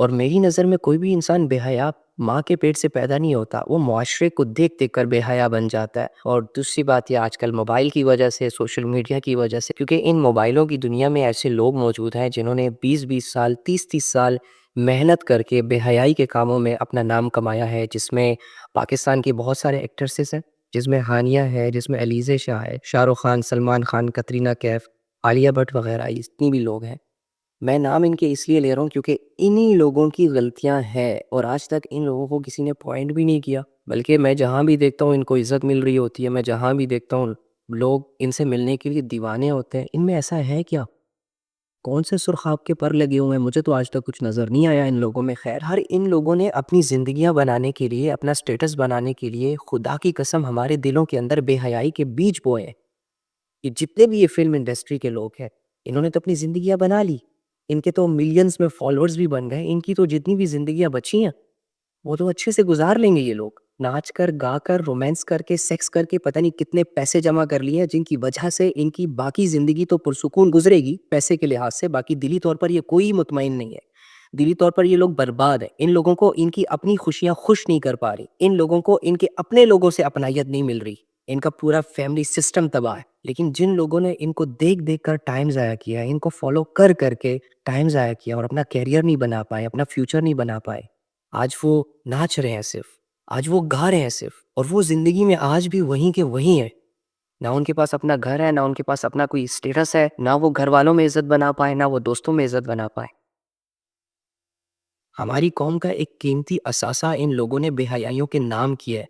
اور میری نظر میں کوئی بھی انسان بے حیا ماں کے پیٹ سے پیدا نہیں ہوتا، وہ معاشرے کو دیکھ دیکھ کر بے حیا بن جاتا ہے۔ اور دوسری بات یہ آج کل موبائل کی وجہ سے، سوشل میڈیا کی وجہ سے، کیونکہ ان موبائلوں کی دنیا میں ایسے لوگ موجود ہیں جنہوں نے 20 سال 30 سال محنت کر کے بے حیائی کے کاموں میں اپنا نام کمایا ہے، جس میں پاکستان کی بہت سارے ایکٹرسز ہیں، جس میں ہانیہ ہے، جس میں علیزہ شاہ ہے، شاہ رخ خان، سلمان خان، کترینہ کیف، عالیہ بھٹ وغیرہ، اتنی بھی لوگ ہیں۔ میں نام ان کے اس لیے لے رہا ہوں کیونکہ انہی لوگوں کی غلطیاں ہیں، اور آج تک ان لوگوں کو کسی نے پوائنٹ بھی نہیں کیا، بلکہ میں جہاں بھی دیکھتا ہوں ان کو عزت مل رہی ہوتی ہے، میں جہاں بھی دیکھتا ہوں لوگ ان سے ملنے کے لیے دیوانے ہوتے ہیں۔ ان میں ایسا ہے کیا؟ کون سے سرخاب کے پر لگے ہوئے ہیں؟ مجھے تو آج تک کچھ نظر نہیں آیا ان لوگوں میں۔ خیر، ہر ان لوگوں نے اپنی زندگیاں بنانے کے لیے، اپنا سٹیٹس بنانے کے لیے، خدا کی قسم ہمارے دلوں کے اندر بے حیائی کے بیج بوئے ہیں۔ یہ جتنے بھی یہ فلم انڈسٹری کے لوگ ہیں، انہوں نے تو اپنی زندگیاں بنا لی، ان کے تو ملینز میں فالوورز بھی بن گئے، ان کی تو جتنی بھی زندگیاں بچی ہیں وہ تو اچھے سے گزار لیں گے۔ یہ لوگ ناچ کر، گا کر، رومانس کر کے، سیکس کر کے پتہ نہیں کتنے پیسے جمع کر لیے ہیں، جن کی وجہ سے ان کی باقی زندگی تو پرسکون گزرے گی پیسے کے لحاظ سے، باقی دلی طور پر یہ کوئی مطمئن نہیں ہے۔ دلی طور پر یہ لوگ برباد ہیں۔ ان لوگوں کو ان کی اپنی خوشیاں خوش نہیں کر پا رہی، ان لوگوں کو ان کے اپنے لوگوں سے اپنائیت نہیں مل رہی، ان کا پورا فیملی سسٹم تباہ ہے۔ لیکن جن لوگوں نے ان کو دیکھ دیکھ کر ٹائم ضائع کیا، ان کو فالو کر کر کے ٹائم ضائع کیا اور اپنا کیریئر نہیں بنا پائے، اپنا فیوچر نہیں بنا پائے، آج وہ ناچ رہے ہیں صرف، آج وہ گا رہے ہیں صرف، اور وہ زندگی میں آج بھی وہیں کے وہیں ہیں۔ نہ ان کے پاس اپنا گھر ہے، نہ ان کے پاس اپنا کوئی اسٹیٹس ہے، نہ وہ گھر والوں میں عزت بنا پائے، نہ وہ دوستوں میں عزت بنا پائے۔ ہماری قوم کا ایک قیمتی اثاثہ ان لوگوں نے بے حیائیوں کے نام کیا ہے،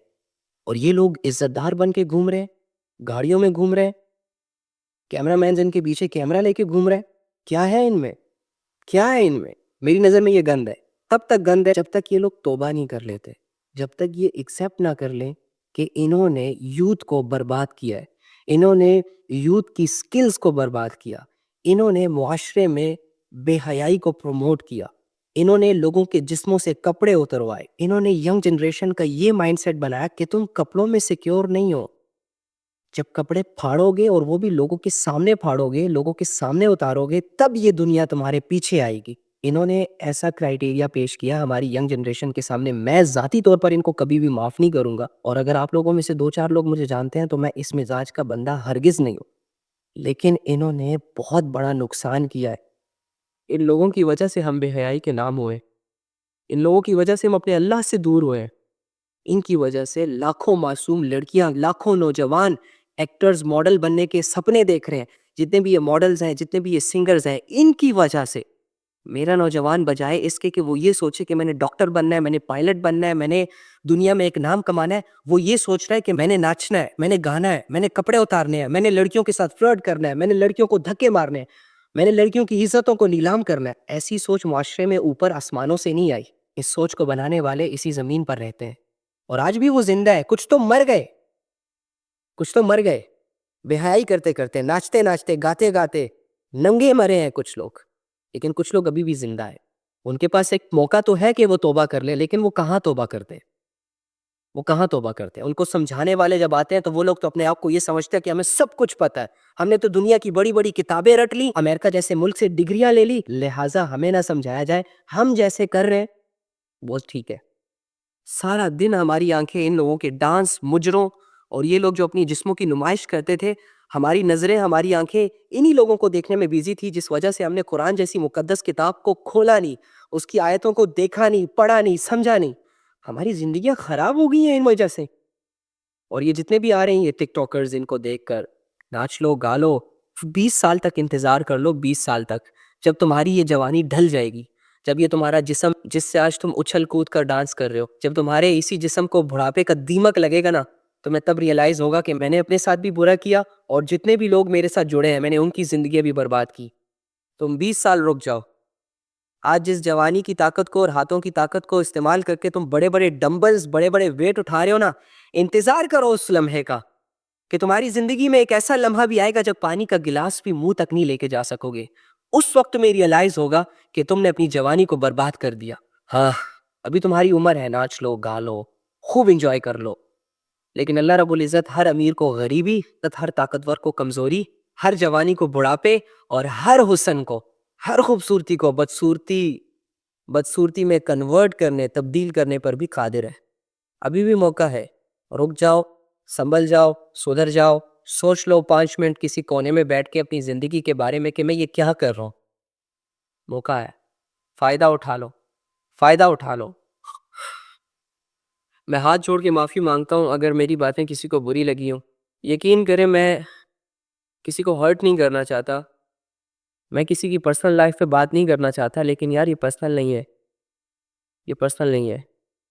اور یہ لوگ عزت دار بن کے گھوم رہے ہیں، گاڑیوں میں گھوم رہے ہیں، کیمرہ مینز ان کے پیچھے کیمرہ لے کے گھوم رہے ہیں۔ کیا ہے ان میں؟ کیا ہے ان میں؟ میری نظر میں یہ گند ہے۔ تب تک گند ہے جب تک یہ لوگ توبہ نہیں کر لیتے، جب تک یہ ایکسیپٹ نہ کر لیں کہ انہوں نے یوتھ کو برباد کیا ہے، انہوں نے یوتھ کی سکلز کو برباد کیا، انہوں نے معاشرے میں بے حیائی کو پروموٹ کیا، انہوں نے لوگوں کے جسموں سے کپڑے اتروائے، انہوں نے ینگ جنریشن کا یہ مائنڈ سیٹ بنایا کہ تم کپڑوں میں سیکیور نہیں ہو۔ جب کپڑے پھاڑو گے، اور وہ بھی لوگوں کے سامنے پھاڑو گے، لوگوں کے سامنے اتارو گے، تب یہ دنیا تمہارے پیچھے آئے گی۔ انہوں نے ایسا کرائیٹیریا پیش کیا ہماری ینگ جنریشن کے سامنے، میں ذاتی طور پر ان کو کبھی بھی معاف نہیں کروں گا، اور اگر آپ لوگوں میں سے 2 4 لوگ مجھے جانتے ہیں تو میں اس مزاج کا بندہ ہرگز نہیں ہوں، لیکن انہوں نے بہت بڑا نقصان کیا ہے۔ ان لوگوں کی وجہ سے ہم بے حیائی کے نام ہوئے، ان لوگوں کی وجہ سے ہم اپنے اللہ سے دور ہوئے، ان کی وجہ سے لاکھوں معصوم لڑکیاں، لاکھوں نوجوان ایکٹرز، ماڈل بننے کے سپنے دیکھ رہے ہیں۔ جتنے بھی یہ ماڈلز ہیں، جتنے بھی یہ سنگرز ہیں، ان کی وجہ سے میرا نوجوان بجائے اس کے کہ وہ یہ سوچے کہ میں نے ڈاکٹر بننا ہے، میں نے پائلٹ بننا ہے، میں نے دنیا میں ایک نام کمانا ہے، وہ یہ سوچ رہا ہے کہ میں نے ناچنا ہے، میں نے گانا ہے، میں نے کپڑے اتارنے ہیں، میں نے لڑکیوں کے ساتھ فلرٹ کرنا ہے، میں نے لڑکیوں کو دھکے مارنے ہیں، میں نے لڑکیوں کی عزتوں کو نیلام کرنا ہے۔ ایسی سوچ معاشرے میں اوپر آسمانوں سے نہیں آئی، اس سوچ کو بنانے والے اسی زمین پر رہتے ہیں، اور آج بھی وہ زندہ ہے۔ کچھ تو مر گئے، کچھ تو مر گئے بے حیائی کرتے کرتے، ناچتے ناچتے، گاتے گاتے ننگے مرے ہیں کچھ لوگ، لیکن کچھ لوگ ابھی بھی زندہ ہیں۔ ان کے پاس ایک موقع تو ہے کہ وہ توبہ کر لیں، لیکن وہ کہاں توبہ کرتے ہیں؟ وہ کہاں توبہ کرتے ہیں؟ ان کو سمجھانے والے جب آتے ہیں تو وہ لوگ تو اپنے آپ کو یہ سمجھتے ہیں کہ ہمیں سب کچھ پتہ ہے، ہم نے تو دنیا کی بڑی بڑی کتابیں رٹ لی، امریکہ جیسے ملک سے ڈگریاں لے لی، لہٰذا ہمیں نہ سمجھایا جائے، ہم جیسے کر رہے ہیں وہ ٹھیک ہے۔ سارا دن ہماری آنکھیں ان لوگوں کے ڈانس، مجروں، اور یہ لوگ جو اپنی جسموں کی نمائش کرتے تھے، ہماری نظریں، ہماری آنکھیں انہی لوگوں کو دیکھنے میں بیزی تھی، جس وجہ سے ہم نے قرآن جیسی مقدس کتاب کو کھولا نہیں، اس کی آیتوں کو دیکھا نہیں، پڑھا نہیں، سمجھا نہیں۔ ہماری زندگیاں خراب ہو گئی ہیں ان وجہ سے۔ اور یہ جتنے بھی آ رہے ہیں یہ ٹک ٹاکرز، ان کو دیکھ کر ناچ لو، گا لو، 20 سال تک انتظار کر لو، 20 سال تک، جب تمہاری یہ جوانی ڈھل جائے گی، جب یہ تمہارا جسم جس سے آج تم اچھل کود کر ڈانس کر رہے ہو، جب تمہارے اسی جسم کو بڑھاپے کا دیمک لگے گا نا، تو میں تب ریئلائز ہوگا کہ میں نے اپنے ساتھ بھی برا کیا، اور جتنے بھی لوگ میرے ساتھ جڑے ہیں میں نے ان کی زندگیاں بھی برباد کی۔ تم 20 سال رک جاؤ۔ آج جس جوانی کی طاقت کو اور ہاتھوں کی طاقت کو استعمال کر کے تم بڑے بڑے ڈمبلز، بڑے بڑے ویٹ اٹھا رہے ہو نا، انتظار کرو اس لمحے کا کہ تمہاری زندگی میں ایک ایسا لمحہ بھی آئے گا جب پانی کا گلاس بھی منہ تک نہیں لے کے جا سکو گے۔ اس وقت میں ریئلائز ہوگا کہ تم نے اپنی جوانی کو برباد کر دیا۔ ہاں، ابھی تمہاری عمر ہے، ناچ لو، گا لو، خوب انجوائے کر لو، لیکن اللہ رب العزت ہر امیر کو غریبی، ہر طاقتور کو کمزوری، ہر جوانی کو بڑھاپے، اور ہر حسن کو، ہر خوبصورتی کو بدصورتی بدصورتی میں کنورٹ کرنے، تبدیل کرنے پر بھی قادر ہے. ابھی بھی موقع ہے. رک جاؤ، سنبھل جاؤ، سدھر جاؤ. سوچ لو 5 منٹ کسی کونے میں بیٹھ کے اپنی زندگی کے بارے میں کہ میں یہ کیا کر رہا ہوں. موقع ہے، فائدہ اٹھا لو، فائدہ اٹھا لو. میں ہاتھ جوڑ کے معافی مانگتا ہوں اگر میری باتیں کسی کو بری لگی ہوں. یقین کریں میں کسی کو ہرٹ نہیں کرنا چاہتا، میں کسی کی پرسنل لائف پہ بات نہیں کرنا چاہتا، لیکن یار یہ پرسنل نہیں ہے، یہ پرسنل نہیں ہے.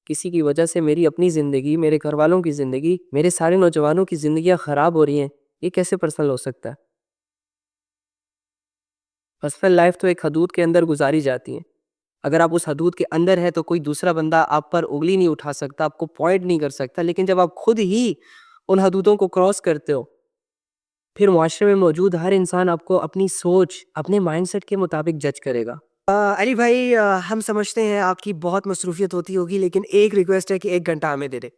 کسی کی وجہ سے میری اپنی زندگی، میرے گھر والوں کی زندگی، میرے سارے نوجوانوں کی زندگیاں خراب ہو رہی ہیں. یہ کیسے پرسنل ہو سکتا ہے؟ پرسنل لائف تو ایک حدود کے اندر گزاری جاتی ہے. اگر آپ اس حدود کے اندر ہے تو کوئی دوسرا بندہ آپ پر انگلی نہیں اٹھا سکتا، آپ کو پوائنٹ نہیں کر سکتا. لیکن جب آپ خود ہی ان حدودوں کو کراس کرتے ہو، پھر معاشرے میں موجود ہر انسان آپ کو اپنی سوچ، اپنے مائنڈ سیٹ کے مطابق جج کرے گا. علی بھائی، ہم سمجھتے ہیں آپ کی بہت مصروفیت ہوتی ہوگی، لیکن ایک ریکویسٹ ہے کہ 1 گھنٹہ ہمیں دے دے.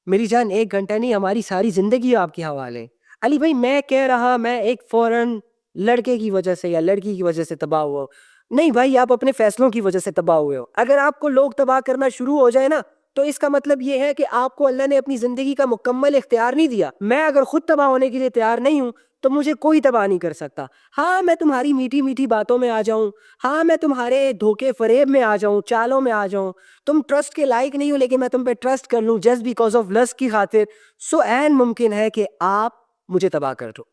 میری جان، 1 گھنٹہ نہیں، ہماری ساری زندگی آپ کے حوالے. علی بھائی، میں کہہ رہا میں ایک فورن لڑکے کی وجہ سے یا لڑکی کی وجہ سے تباہ ہوا ہوں. نہیں بھائی، آپ اپنے فیصلوں کی وجہ سے تباہ ہوئے ہو. اگر آپ کو لوگ تباہ کرنا شروع ہو جائے نا، تو اس کا مطلب یہ ہے کہ آپ کو اللہ نے اپنی زندگی کا مکمل اختیار نہیں دیا. میں اگر خود تباہ ہونے کے لیے تیار نہیں ہوں تو مجھے کوئی تباہ نہیں کر سکتا. ہاں، میں تمہاری میٹھی میٹھی باتوں میں آ جاؤں، ہاں میں تمہارے دھوکے فریب میں آ جاؤں، چالوں میں آ جاؤں، تم ٹرسٹ کے لائق نہیں ہو لیکن میں تم پہ ٹرسٹ کر لوں جسٹ بیکاز آف لسٹ کی خاطر، سو این ممکن ہے کہ آپ مجھے تباہ کر دو.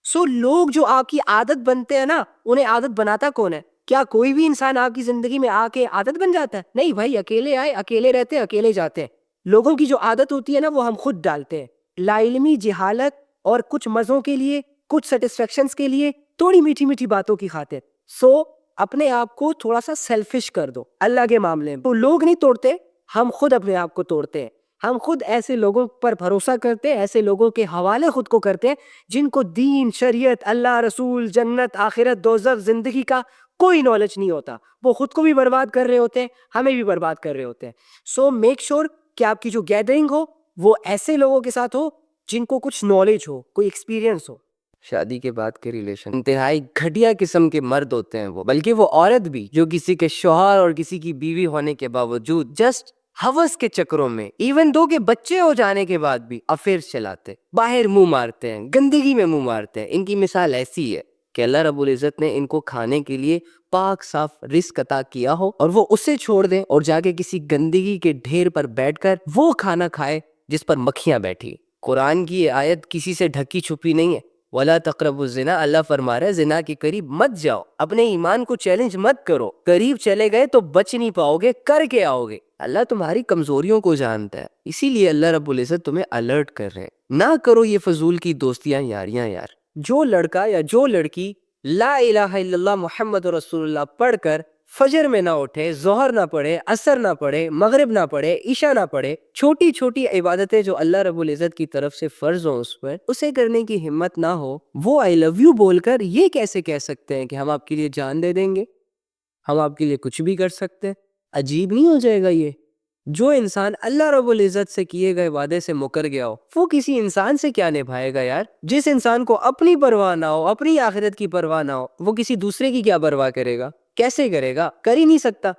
سو لوگ جو آپ کی عادت بنتے ہیں نا، انہیں عادت بناتا کون ہے؟ کیا کوئی بھی انسان آپ کی زندگی میں آ کے عادت بن جاتا ہے؟ نہیں بھائی، اکیلے آئے، اکیلے رہتے ہیں، اکیلے جاتے ہیں. لوگوں کی جو عادت ہوتی ہے نا، وہ ہم خود ڈالتے ہیں، لا علمی، جہالت اور کچھ مزوں کے لیے، کچھ سیٹسفیکشنز کے لیے، تھوڑی میٹھی میٹھی باتوں کی خاطر. سو اپنے آپ کو تھوڑا سا سیلفش کر دو اللہ کے معاملے میں. تو لوگ نہیں توڑتے، ہم خود اپنے آپ کو توڑتے ہیں. ہم خود ایسے لوگوں پر بھروسہ کرتے ہیں، ایسے لوگوں کے حوالے خود کو کرتے ہیں جن کو دین، شریعت، اللہ، رسول، جنت، آخرت، دوزخ، زندگی کا کوئی نالج نہیں ہوتا. وہ خود کو بھی برباد کر رہے ہوتے ہیں، ہمیں بھی برباد کر رہے ہوتے ہیں. سو میک شور کہ آپ کی جو گیدرنگ ہو وہ ایسے لوگوں کے ساتھ ہو جن کو کچھ نالج ہو، کوئی ایکسپیرینس ہو. شادی کے بعد کے ریلیشن انتہائی گھٹیا قسم کے مرد ہوتے ہیں وہ، بلکہ وہ عورت بھی جو کسی کے شوہر اور کسی کی بیوی ہونے کے باوجود جسٹ ہوس کے چکروں میں، ایون دو کے بچے ہو جانے کے بعد بھی افیئر چلاتے، باہر منہ مارتے ہیں، گندگی میں منہ مارتے ہیں. ان کی مثال ایسی ہے کہ اللہ رب العزت نے ان کو کھانے کے لیے پاک صاف رزق عطا کیا ہو اور وہ اسے چھوڑ دیں اور جا کے کسی گندگی کے ڈھیر پر بیٹھ کر وہ کھانا کھائے جس پر مکھیاں بیٹھی. قرآن کی یہ آیت کسی سے ڈھکی چھپی نہیں ہے. وَلَا تَقْرَبُوا الزِّنَا، اللہ فرما رہا ہے زنا کے قریب مت جاؤ. اپنے ایمان کو چیلنج مت کرو، قریب چلے گئے تو بچ نہیں پاؤ گے، کر کے آؤ گے. اللہ تمہاری کمزوریوں کو جانتا ہے، اسی لیے اللہ رب العزت تمہیں الرٹ کر رہے ہیں. نہ کرو یہ فضول کی دوستیاں، یاریاں. یار جو لڑکا یا جو لڑکی لا الہ الا اللہ محمد رسول اللہ پڑھ کر فجر میں نہ اٹھے، ظہر نہ پڑھے، عصر نہ پڑھے، مغرب نہ پڑھے، عشاء نہ پڑھے، چھوٹی چھوٹی عبادتیں جو اللہ رب العزت کی طرف سے فرض ہوں اس پر، اسے کرنے کی ہمت نہ ہو، وہ آئی لو یو بول کر یہ کیسے کہہ سکتے ہیں کہ ہم آپ کے لیے جان دے دیں گے، ہم آپ کے لیے کچھ بھی کر سکتے ہیں؟ عجیب نہیں ہو جائے گا یہ؟ جو انسان اللہ رب العزت سے کیے گئے وعدے سے مکر گیا ہو، وہ کسی انسان سے کیا نبھائے گا یار؟ جس انسان کو اپنی پرواہ نہ ہو، اپنی آخرت کی پرواہ نہ ہو، وہ کسی دوسرے کی کیا پرواہ کرے گا؟ کیسے کرے گا؟ کر ہی نہیں سکتا.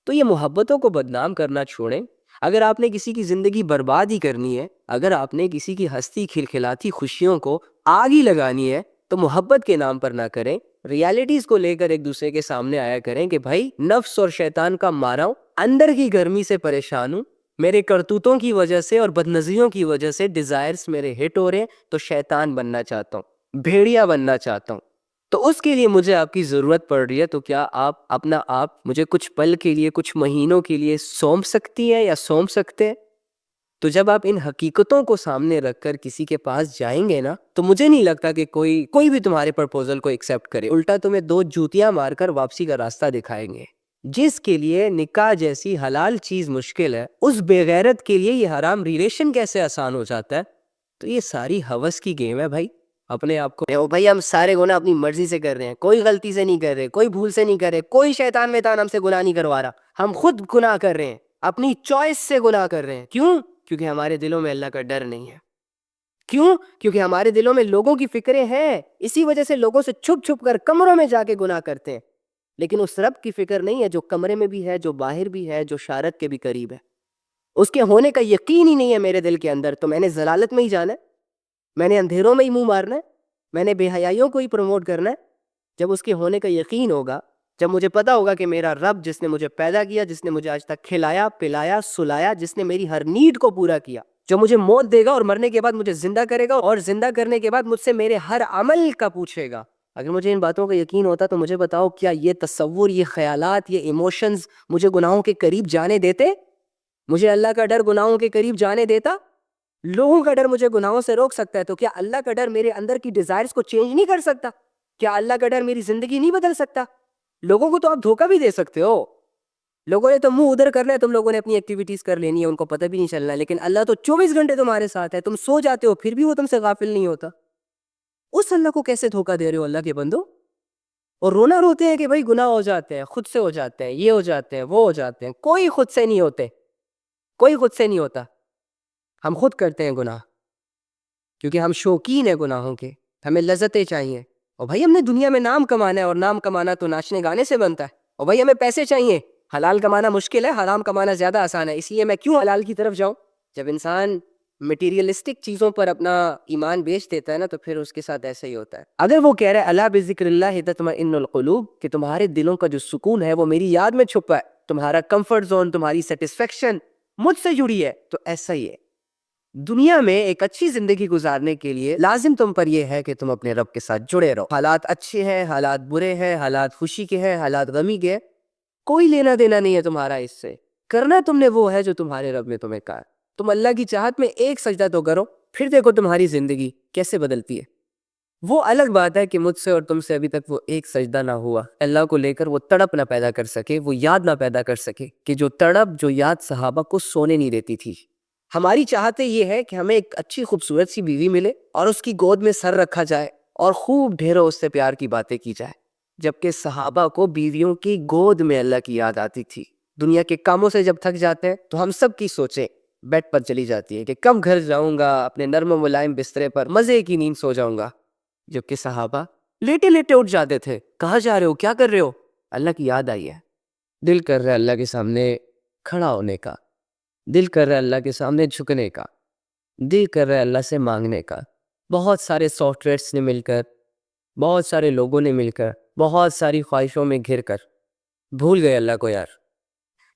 تو یہ محبتوں کو بدنام کرنا چھوڑیں. اگر آپ نے کسی کی زندگی برباد ہی کرنی ہے، اگر آپ نے کسی کی ہستی کھلکھلاتی خوشیوں کو آگ ہی لگانی ہے، تو محبت کے نام پر نہ کریں. ریالٹیز کو لے کر ایک دوسرے کے سامنے آیا کریں کہ بھائی نفس اور شیطان کا مارا ہوں، اندر کی گرمی سے پریشان ہوں، میرے کرتوتوں کی وجہ سے اور بدنظریوں کی وجہ سے ڈیزائرز میرے ہٹ ہو رہے ہیں، تو شیطان بننا چاہتا ہوں، بھیڑیا بننا چاہتا ہوں. تو اس کے لیے مجھے آپ کی ضرورت پڑ رہی ہے. تو کیا آپ اپنا آپ مجھے کچھ پل کے لیے، کچھ مہینوں کے لیے سونپ سکتی ہیں یا سونپ سکتے ہیں؟ تو جب آپ ان حقیقتوں کو سامنے رکھ کر کسی کے پاس جائیں گے نا، تو مجھے نہیں لگتا کہ کوئی بھی تمہارے پرپوزل کو ایکسیپٹ کرے. الٹا تمہیں 2 جوتیاں مار کر واپسی کا راستہ دکھائیں گے. جس کے لیے نکاح جیسی حلال چیز مشکل ہے، اس بے غیرت کے لیے یہ حرام ریلیشن کیسے آسان ہو جاتا ہے؟ تو یہ ساری ہوس کی گیم ہے بھائی. اپنے آپ کو بھائی ہم سارے گناہ اپنی مرضی سے کر رہے ہیں، کوئی غلطی سے نہیں کر رہے، کوئی بھول سے نہیں کر رہے، کوئی شیطان میطان ہم سے گناہ نہیں کروا رہا. ہم خود گناہ کر رہے ہیں، اپنی چوائس سے گناہ کر رہے ہیں. کیوں؟ کیونکہ ہمارے دلوں میں اللہ کا ڈر نہیں ہے. کیوں؟ کیونکہ ہمارے دلوں میں لوگوں کی فکریں ہیں. اسی وجہ سے لوگوں سے چھپ چھپ کر کمروں میں جا کے گناہ کرتے ہیں. لیکن اس رب کی فکر نہیں ہے جو کمرے میں بھی ہے، جو باہر بھی ہے، جو شارت کے بھی قریب ہے. اس کے ہونے کا یقین ہی نہیں ہے میرے دل کے اندر، تو میں نے ضلالت میں ہی جانا ہے، میں نے اندھیروں میں ہی منہ مارنا ہے، میں نے بے حیائیوں کو ہی پروموٹ کرنا ہے. جب اس کے ہونے کا یقین ہوگا، جب مجھے پتا ہوگا کہ میرا رب جس نے مجھے پیدا کیا، جس نے مجھے آج تک کھلایا پلایا سلایا، جس نے میری ہر نیڈ کو پورا کیا، جو مجھے موت دے گا اور مرنے کے بعد مجھے زندہ کرے گا، اور زندہ کرنے کے بعد مجھ سے میرے ہر عمل کا پوچھے گا. اگر مجھے ان باتوں کا یقین ہوتا تو مجھے بتاؤ، کیا یہ تصور، یہ خیالات، یہ ایموشنز مجھے گناہوں کے قریب جانے دیتے؟ مجھے اللہ کا ڈر گناہوں کے قریب جانے دیتا؟ لوگوں کا ڈر مجھے گناہوں سے روک سکتا ہے، تو کیا اللہ کا ڈر میرے اندر کی ڈیزائرز کو چینج نہیں کر سکتا؟ کیا اللہ کا ڈر میری زندگی نہیں بدل سکتا؟ لوگوں کو تو آپ دھوکہ بھی دے سکتے ہو، لوگوں نے تو منہ ادھر کرنا ہے، تم لوگوں نے اپنی ایکٹیویٹیز کر لینی ہے، ان کو پتہ بھی نہیں چلنا ہے، لیکن اللہ تو 24 گھنٹے تمہارے ساتھ ہے، تم سو جاتے ہو پھر بھی وہ تم سے غافل نہیں ہوتا. اس اللہ کو کیسے دھوکہ دے رہے ہو اللہ کے بندو؟ اور رونا روتے ہیں کہ بھائی گناہ ہو جاتے ہیں، خود سے ہو جاتے ہیں، یہ ہو جاتے ہیں، وہ ہو جاتے ہیں. کوئی خود سے نہیں ہوتے، کوئی خود سے نہیں ہوتا. ہم خود کرتے ہیں گناہ، کیونکہ ہم شوقین ہیں گناہوں کے، ہمیں لذتیں چاہیے. اور بھائی ہم نے دنیا میں نام کمانا ہے، اور نام کمانا تو ناچنے گانے سے بنتا ہے. اور بھائی ہمیں پیسے چاہیے، حلال کمانا مشکل ہے، حرام کمانا زیادہ آسان ہے، اس لیے میں کیوں حلال کی طرف جاؤں؟ جب انسان مٹیریلسٹک چیزوں پر اپنا ایمان بیچ دیتا ہے نا، تو پھر اس کے ساتھ ایسا ہی ہوتا ہے. اگر وہ کہہ رہے ہیں الا بذکر اللہ تطمئن القلوب، کہ تمہارے دلوں کا جو سکون ہے وہ میری یاد میں چھپا ہے، تمہارا کمفرٹ زون، تمہاری سیٹسفیکشن مجھ سے جڑی ہے، تو ایسا ہی ہے. دنیا میں ایک اچھی زندگی گزارنے کے لیے لازم تم پر یہ ہے کہ تم اپنے رب کے ساتھ جڑے رہو. حالات اچھے ہیں، حالات برے ہیں، حالات خوشی کے ہیں، حالات غمی کے ہیں، کوئی لینا دینا نہیں ہے تمہارا اس سے. کرنا تم نے وہ ہے جو تمہارے رب نے تمہیں کہا. تم اللہ کی چاہت میں ایک سجدہ تو کرو، پھر دیکھو تمہاری زندگی کیسے بدلتی ہے. وہ الگ بات ہے کہ مجھ سے اور تم سے ابھی تک وہ ایک سجدہ نہ ہوا، اللہ کو لے کر وہ تڑپ نہ پیدا کر سکے، وہ یاد نہ پیدا کر سکے، کہ جو تڑپ، جو یاد صحابہ کو سونے نہیں دیتی تھی. ہماری چاہتے یہ ہے کہ ہمیں ایک اچھی خوبصورت سی بیوی ملے اور اس کی گود میں سر رکھا جائے اور خوب ڈھیروں اس سے پیار کی باتیں کی جائے، جبکہ صحابہ کو بیویوں کی گود میں اللہ کی یاد آتی تھی. دنیا کے کاموں سے جب تھک جاتے ہیں تو ہم سب کی سوچیں بیڈ پر چلی جاتی ہے کہ کب گھر جاؤں گا، اپنے نرم و ملائم بسترے پر مزے کی نیند سو جاؤں گا، جبکہ صحابہ لیٹے لیٹے اٹھ جاتے تھے. کہاں جا رہے ہو، کیا کر رہے ہو؟ اللہ کی یاد آئی ہے، دل کر رہا ہے اللہ کے سامنے کھڑا ہونے کا، دل کر رہا ہے اللہ کے سامنے جھکنے کا، دل کر رہا ہے اللہ سے مانگنے کا. بہت سارے سافٹ ویئرس نے مل کر، بہت سارے لوگوں نے مل کر، بہت ساری خواہشوں میں گھر کر بھول گئے اللہ کو. یار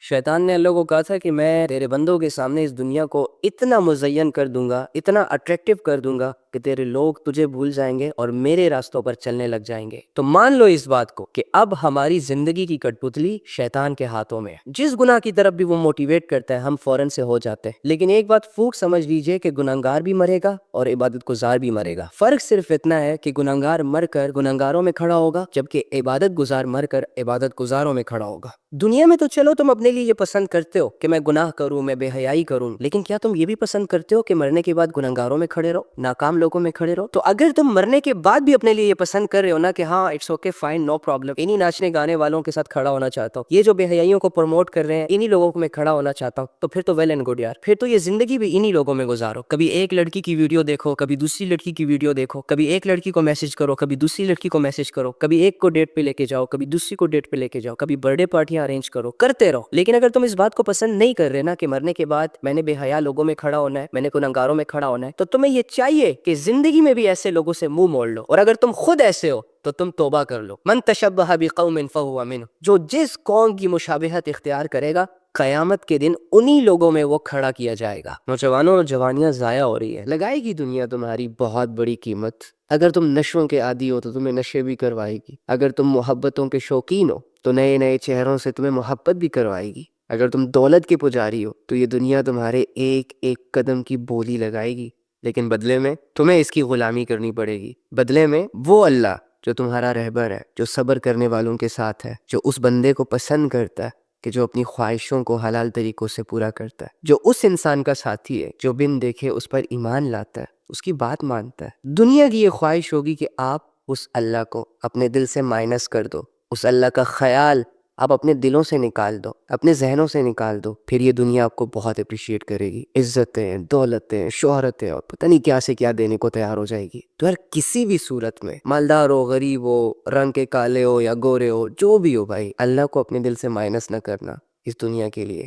شیطان نے اللہ کو کہا تھا کہ میں تیرے بندوں کے سامنے اس دنیا کو اتنا مزین کر دوں گا، اتنا اٹریکٹیو کر دوں گا کہ تیرے لوگ تجھے بھول جائیں گے اور میرے راستوں پر چلنے لگ جائیں گے. تو مان لو اس بات کو کہ اب ہماری زندگی کی کٹ پتلی شیطان کے ہاتھوں میں ہے. جس گناہ کی طرف بھی وہ موٹیویٹ کرتا ہے ہم فوراً سے ہو جاتے ہیں. لیکن ایک بات فوق سمجھ لیجئے کہ گناہگار بھی مرے گا اور عبادت گزار بھی مرے گا. فرق صرف اتنا ہے کہ گناہگار مر کر گناہگاروں میں کھڑا ہوگا، جبکہ عبادت گزار مر کر عبادت گزاروں میں کھڑا ہوگا. دنیا میں تو چلو تم اپنے لیے یہ پسند کرتے ہو کہ میں گناہ کروں، میں بے حیائی کروں، لیکن کیا تم یہ بھی پسند کرتے ہو کہ مرنے کے بعد گناہگاروں میں کھڑے رہو، ناکام لوگوں میں کھڑے رہو؟ تو اگر تم مرنے کے بعد بھی اپنے لیے یہ پسند کر رہے ہو نا کہ ہاں it's okay fine no problem, انہی ناچنے گانے والوں کے ساتھ کھڑا ہونا چاہتا ہوں، یہ جو بے حیائیوں کو پروموٹ کر رہے ہیں انہی لوگوں کو میں کھڑا ہونا چاہتا ہوں، تو پھر تو ویل اینڈ گڈ یار. پھر تو یہ زندگی بھی انہی لوگوں میں گزارو. کبھی ایک لڑکی کی ویڈیو دیکھو، کبھی دوسری لڑکی کی ویڈیو دیکھو، کبھی ایک لڑکی کو میسج کرو، کبھی دوسری لڑکی کو میسج کرو، کبھی ایک کو ڈیٹ پہ لے کے جاؤ، کبھی دوسری کو ڈیٹ پہ لے کے جاؤ، کبھی برتھ ڈے پارٹیاں ارینج کرو، کرتے رہو. لیکن اگر تم اس بات کو پسند نہیں کر رہے نا کہ مرنے کے بعد میں نے بے حیا لوگوں میں کھڑا ہونا ہے، میں نے گنہگاروں میں کھڑا ہونا ہے، تو تمہیں یہ چاہیے کہ زندگی میں بھی ایسے لوگوں سے منہ موڑ لو. اور اگر تم خود ایسے ہو تو تم توبہ کر لو. من تشبہ بقوم فہو منہ، جو جس قوم کی مشابہت اختیار کرے گا قیامت کے دن انہی لوگوں میں وہ کھڑا کیا جائے گا. نوجوانوں اور جوانیاں ضائع ہو رہی ہے، لگائے گی دنیا تمہاری بہت بڑی قیمت. اگر تم نشوں کے عادی ہو تو تمہیں نشے بھی کروائے گی. اگر تم محبتوں کے شوقین ہو تو نئے نئے چہروں سے تمہیں محبت بھی کروائے گی. اگر تم دولت کے پجاری ہو تو یہ دنیا تمہارے ایک ایک قدم کی بولی لگائے گی، لیکن بدلے میں تمہیں اس کی غلامی کرنی پڑے گی. بدلے میں وہ اللہ جو تمہارا رہبر ہے، جو صبر کرنے والوں کے ساتھ ہے، جو اس بندے کو پسند کرتا ہے کہ جو اپنی خواہشوں کو حلال طریقوں سے پورا کرتا ہے، جو اس انسان کا ساتھی ہے جو بن دیکھے اس پر ایمان لاتا ہے، اس کی بات مانتا ہے. دنیا کی یہ خواہش ہوگی کہ آپ اس اللہ کو اپنے دل سے مائنس کر دو، اس اللہ کا خیال آپ اپنے دلوں سے نکال دو، اپنے ذہنوں سے نکال دو، پھر یہ دنیا آپ کو بہت اپریشیٹ کرے گی، عزتیں، دولتیں، شہرتیں اور پتہ نہیں کیا سے کیا دینے کو تیار ہو جائے گی۔ تو یار کسی بھی صورت میں، مالدار ہو، غریب ہو، رنگ کے کالے ہو یا گورے ہو، جو بھی ہو بھائی، اللہ کو اپنے دل سے مائنس نہ کرنا اس دنیا کے لیے،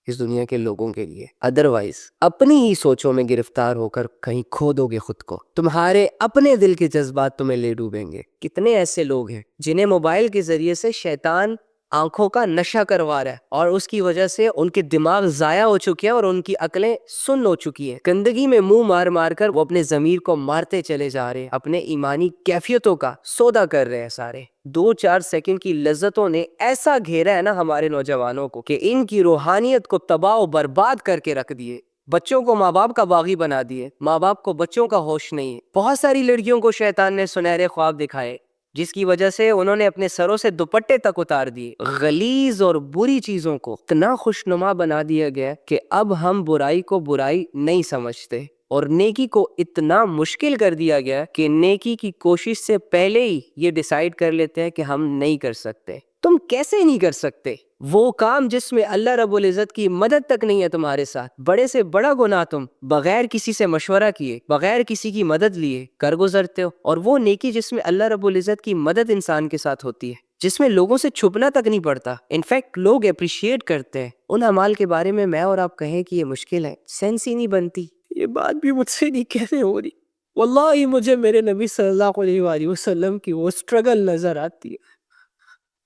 اس دنیا کے لوگوں کے لیے۔ ادروائز اپنی ہی سوچوں میں گرفتار ہو کر کہیں کھو دو گے خود کو، تمہارے اپنے دل کے جذبات تمہیں لے ڈوبیں گے۔ کتنے ایسے لوگ ہیں جنہیں موبائل کے ذریعے سے شیطان آنکھوں کا نشہ کروا رہا ہے، اور اس کی وجہ سے ان کے دماغ ضائع ہو چکے ہیں اور ان کی عقلیں سن ہو چکی ہیں۔ گندگی میں منہ مار مار کر وہ اپنے ضمیر کو مارتے چلے جا رہے ہیں، اپنے ایمانی کیفیتوں کا سودا کر رہے ہیں سارے۔ 2-4 سیکنڈ کی لذتوں نے ایسا گھیرا ہے نا ہمارے نوجوانوں کو کہ ان کی روحانیت کو تباہ و برباد کر کے رکھ دیے۔ بچوں کو ماں باپ کا باغی بنا دیے، ماں باپ کو بچوں کا ہوش نہیں ہے۔ بہت ساری لڑکیوں کو شیطان نے سنہرے خواب دکھائے، جس کی وجہ سے انہوں نے اپنے سروں سے دوپٹے تک اتار دیے۔ غلیظ اور بری چیزوں کو اتنا خوشنما بنا دیا گیا کہ اب ہم برائی کو برائی نہیں سمجھتے، اور نیکی کو اتنا مشکل کر دیا گیا کہ نیکی کی کوشش سے پہلے ہی یہ ڈیسائیڈ کر لیتے ہیں کہ ہم نہیں کر سکتے۔ تم کیسے نہیں کر سکتے؟ وہ کام جس میں اللہ رب العزت کی مدد تک نہیں ہے تمہارے ساتھ، بڑے سے بڑا گناہ تم بغیر کسی سے مشورہ کیے، بغیر کسی کی مدد لیے کر گزرتے ہو، اور وہ نیکی جس میں اللہ رب العزت کی مدد انسان کے ساتھ ہوتی ہے، جس میں لوگوں سے چھپنا تک نہیں پڑتا، انفیکٹ لوگ اپریشیٹ کرتے ہیں ان اعمال کے بارے میں اور آپ کہیں کہ یہ مشکل ہے، سینس ہی نہیں بنتی۔ یہ بات بھی مجھ سے نہیں کیسے ہو رہی، واللہ مجھے میرے نبی صلی اللہ علیہ وآلہ وسلم کی وہ سٹرگل نظر آتی ہے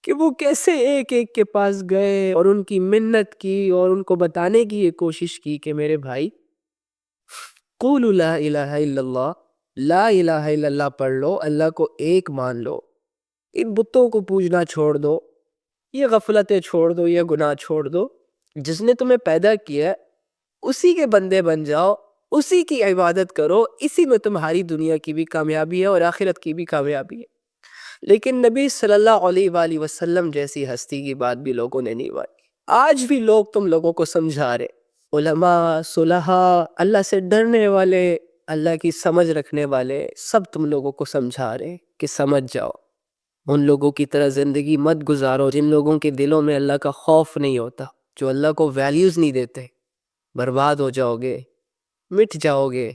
کہ وہ کیسے ایک ایک کے پاس گئے اور ان کی منت کی اور ان کو بتانے کی یہ کوشش کی کہ میرے بھائی قولوا لا الہ الا اللہ، لا الہ الا اللہ پڑھ لو، اللہ کو ایک مان لو، ان بتوں کو پوجنا چھوڑ دو، یہ غفلتیں چھوڑ دو، یہ گناہ چھوڑ دو، جس نے تمہیں پیدا کیا اسی کے بندے بن جاؤ، اسی کی عبادت کرو، اسی میں تمہاری دنیا کی بھی کامیابی ہے اور آخرت کی بھی کامیابی ہے۔ لیکن نبی صلی اللہ علیہ وآلہ وسلم جیسی ہستی کی بات بھی لوگوں نے نہیں مانی۔ آج بھی لوگ تم لوگوں کو سمجھا رہے، علماء، صلحاء، اللہ سے ڈرنے والے، اللہ کی سمجھ رکھنے والے، سب تم لوگوں کو سمجھا رہے کہ سمجھ جاؤ، ان لوگوں کی طرح زندگی مت گزارو جن لوگوں کے دلوں میں اللہ کا خوف نہیں ہوتا، جو اللہ کو ویلیوز نہیں دیتے۔ برباد ہو جاؤ گے، مٹ جاؤ گے،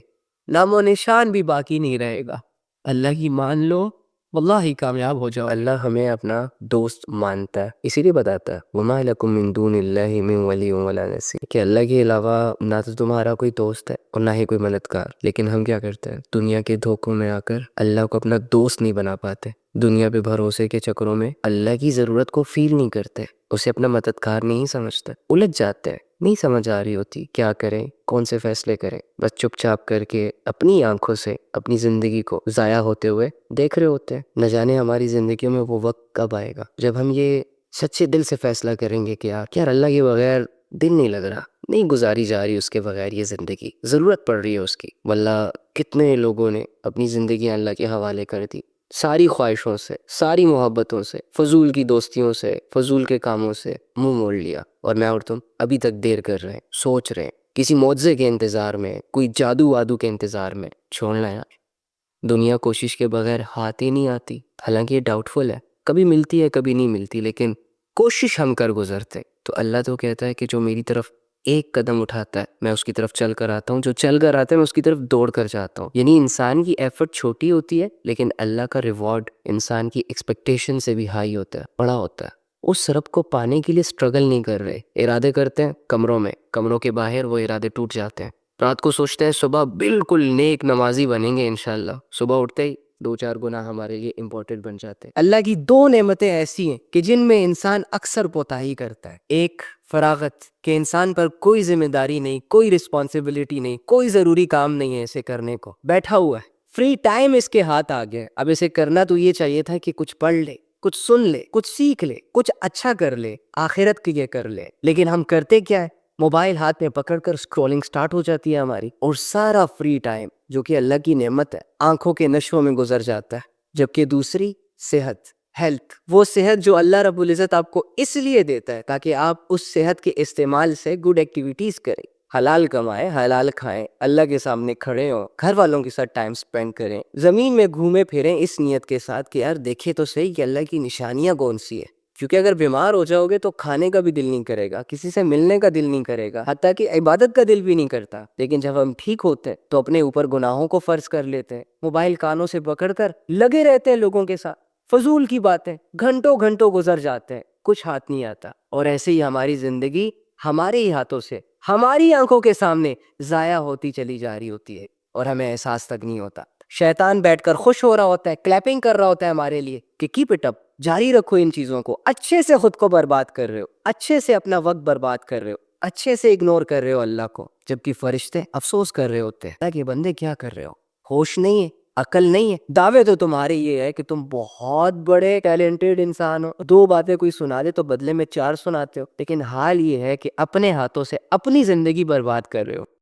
نام و نشان بھی باقی نہیں رہے گا۔ اللہ کی مان لو، واللہ ہی کامیاب ہو جاؤ۔ اللہ ہمیں اپنا دوست مانتا ہے، اسی لیے بتاتا ہے وَمَا لَكُم مِّن دُونِ اللَّهِ مِن وَلِيٍّ وَلَا نَصِيرٍ، کہ اللہ کے علاوہ نہ تو تمہارا کوئی دوست ہے اور نہ ہی کوئی مددگار۔ لیکن ہم کیا کرتے ہیں؟ دنیا کے دھوکوں میں آ کر اللہ کو اپنا دوست نہیں بنا پاتے، دنیا پہ بھروسے کے چکروں میں اللہ کی ضرورت کو فیل نہیں کرتے، اسے اپنا مددگار نہیں سمجھتے، الجھ جاتے ہیں، نہیں سمجھ آ رہی ہوتی کیا کریں، کون سے فیصلے کریں، بس چپ چاپ کر کے اپنی آنکھوں سے اپنی زندگی کو ضائع ہوتے ہوئے دیکھ رہے ہوتے ہیں۔ نہ جانے ہماری زندگیوں میں وہ وقت کب آئے گا جب ہم یہ سچے دل سے فیصلہ کریں گے کہ یار اللہ کے بغیر دل نہیں لگ رہا، نہیں گزاری جا رہی اس کے بغیر یہ زندگی، ضرورت پڑ رہی ہے اس کی۔ واللہ کتنے لوگوں نے اپنی زندگی اللہ کے حوالے کر دی، ساری خواہشوں سے، ساری محبتوں سے، فضول کی دوستیوں سے، فضول کے کاموں سے منہ موڑ لیا، اور میں اور تم ابھی تک دیر کر رہے ہیں، سوچ رہے ہیں، کسی معجزے کے انتظار میں، کوئی جادو وادو کے انتظار میں۔ چھوڑنا یار، دنیا کوشش کے بغیر ہاتھ ہی نہیں آتی، حالانکہ یہ ڈاؤٹ فل ہے، کبھی ملتی ہے کبھی نہیں ملتی، لیکن کوشش ہم کر گزرتے۔ تو اللہ تو کہتا ہے کہ جو میری طرف ایک قدم اٹھاتا ہے میں اس کی طرف چل کر آتا ہوں، جو چل کر آتا ہے میں اس کی طرف دوڑ کر جاتا ہوں۔ یعنی انسان کی ایفرٹ چھوٹی ہوتی ہے لیکن اللہ کا ریوارڈ انسان کی ایکسپیکٹیشن سے بھی ہائی ہوتا ہے، بڑا ہوتا ہے۔ اس رب کو پانے کے لیے سٹرگل نہیں کر رہے، ارادے کرتے ہیں کمروں میں، کمروں کے باہر وہ ارادے ٹوٹ جاتے ہیں۔ رات کو سوچتے ہیں صبح بالکل نیک نمازی بنیں گے انشاءاللہ، صبح اٹھتے ہی 2-4 گناہ ہمارے لیے امپورٹنٹ بن جاتے ہیں۔ اللہ کی 2 نعمتیں ایسی ہیں کہ جن میں انسان اکثر کوتاہی کرتا ہے۔ ایک فراغت، کہ انسان پر کوئی ذمہ داری نہیں، کوئی رسپانسبلٹی نہیں، کوئی ضروری کام نہیں ہے اسے کرنے کو، بیٹھا ہوا ہے، فری ٹائم اس کے ہاتھ آ گیا۔ اب اسے کرنا تو یہ چاہیے تھا کہ کچھ پڑھ لے، کچھ سن لے، کچھ سیکھ لے، کچھ اچھا کر لے، آخرت کے لیے کر لے، لیکن ہم کرتے کیا ہے؟ موبائل ہاتھ میں پکڑ کر سکرولنگ سٹارٹ ہو جاتی ہے ہماری، اور سارا فری ٹائم جو کہ اللہ کی نعمت ہے آنکھوں کے نشوں میں گزر جاتا ہے۔ جبکہ دوسری صحت، ہیلتھ، وہ صحت جو اللہ رب العزت آپ کو اس لیے دیتا ہے تاکہ آپ اس صحت کے استعمال سے گڈ ایکٹیویٹیز کریں، حلال کمائیں، حلال کھائیں، اللہ کے سامنے کھڑے ہوں، گھر والوں کے ساتھ ٹائم سپینڈ کریں، زمین میں گھومے پھریں اس نیت کے ساتھ کہ یار دیکھے تو صحیح کہ اللہ کی نشانیاں کون سی ہے، کیونکہ اگر بیمار ہو جاؤ گے تو کھانے کا بھی دل نہیں کرے گا، کسی سے ملنے کا دل نہیں کرے گا، حتیٰ کہ عبادت کا دل بھی نہیں کرتا۔ لیکن جب ہم ٹھیک ہوتے ہیں تو اپنے اوپر گناہوں کو فرض کر لیتے ہیں، موبائل کانوں سے پکڑ کر لگے رہتے ہیں لوگوں کے ساتھ، فضول کی باتیں، گھنٹوں گھنٹوں گزر جاتے ہیں، کچھ ہاتھ نہیں آتا، اور ایسے ہی ہماری زندگی ہمارے ہی ہاتھوں سے ہماری آنکھوں کے سامنے ضائع ہوتی چلی جا رہی ہوتی ہے اور ہمیں احساس تک نہیں ہوتا۔ شیطان بیٹھ کر خوش ہو رہا ہوتا ہے، کلیپنگ کر رہا ہوتا ہے ہمارے لیے کہ کیپ اٹ اپ، جاری رکھو ان چیزوں کو، اچھے سے خود کو برباد کر رہے ہو، اچھے سے اپنا وقت برباد کر رہے ہو، اچھے سے اگنور کر رہے ہو اللہ کو، جبکہ فرشتے افسوس کر رہے ہوتے ہیں کہ بندے کیا کر رہے ہو، ہوش نہیں ہے، عقل نہیں ہے۔ دعوے تو تمہارے یہ ہے کہ تم بہت بڑے ٹیلنٹڈ انسان ہو، 2 باتیں کوئی سنا دے تو بدلے میں 4 سناتے ہو، لیکن حال یہ ہے کہ اپنے ہاتھوں سے اپنی زندگی برباد کر رہے ہو۔